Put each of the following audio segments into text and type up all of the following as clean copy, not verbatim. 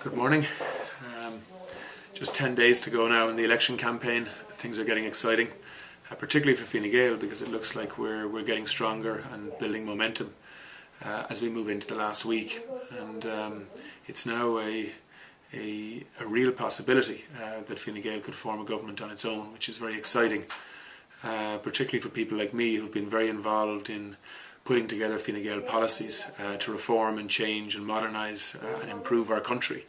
Good morning. Um, just 10 days to go now in the election campaign. Things are getting exciting, particularly for Fine Gael, because it looks like we're getting stronger and building momentum as we move into the last week. And it's now a real possibility that Fine Gael could form a government on its own, which is very exciting, particularly for people like me who've been very involved in putting together Fine Gael policies to reform and change and modernise and improve our country.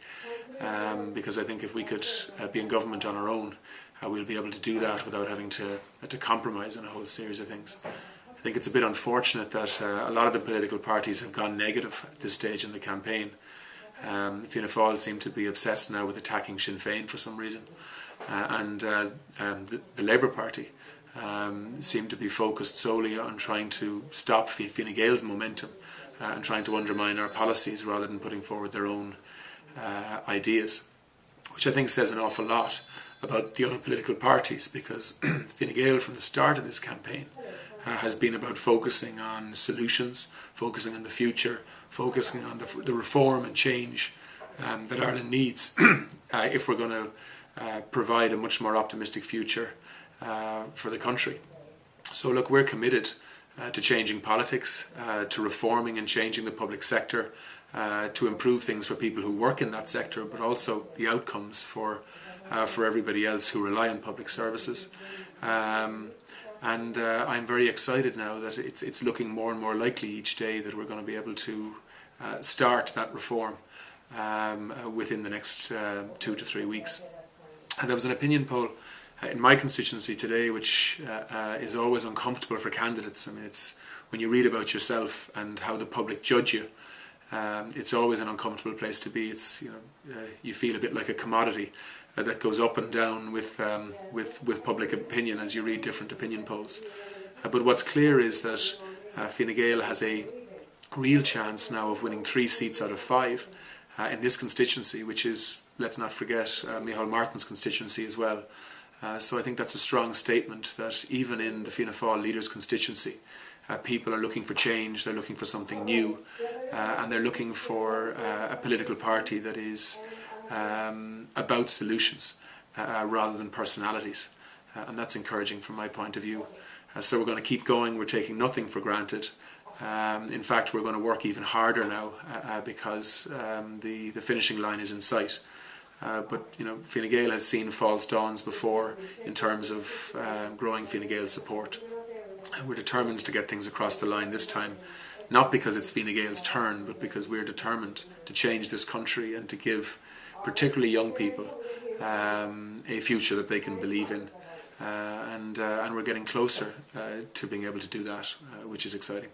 Because I think if we could be in government on our own, we'll be able to do that without having to compromise on a whole series of things. I think it's a bit unfortunate that a lot of the political parties have gone negative at this stage in the campaign. Fianna Fáil seem to be obsessed now with attacking Sinn Féin for some reason, and the Labour Party seem to be focused solely on trying to stop Fine Gael's momentum and trying to undermine our policies rather than putting forward their own ideas, which I think says an awful lot about the other political parties, because Fine Gael from the start of this campaign has been about focusing on solutions, focusing on the future, focusing on the reform and change that Ireland needs if we're going to provide a much more optimistic future for the country. So look, we're committed to changing politics, to reforming and changing the public sector, to improve things for people who work in that sector, but also the outcomes for everybody else who rely on public services. And I'm very excited now that it's looking more and more likely each day that we're going to be able to start that reform within the next 2 to 3 weeks. And there was an opinion poll in my constituency today, which is always uncomfortable for candidates. I mean, it's when you read about yourself and how the public judge you, it's always an uncomfortable place to be. It's you feel a bit like a commodity that goes up and down with public opinion as you read different opinion polls. But what's clear is that Fine Gael has a real chance now of winning 3 seats out of 5 in this constituency, which is, let's not forget, Micheál Martin's constituency as well. So I think that's a strong statement that even in the Fianna Fáil leader's constituency, people are looking for change, they're looking for something new, and they're looking for a political party that is about solutions rather than personalities. And that's encouraging from my point of view. So we're going to keep going, we're taking nothing for granted. In fact, we're going to work even harder now because the finishing line is in sight. But you know, Fine Gael has seen false dawns before in terms of growing Fine Gael support. And we're determined to get things across the line this time, not because it's Fine Gael's turn, but because we're determined to change this country and to give particularly young people a future that they can believe in. And we're getting closer to being able to do that, which is exciting.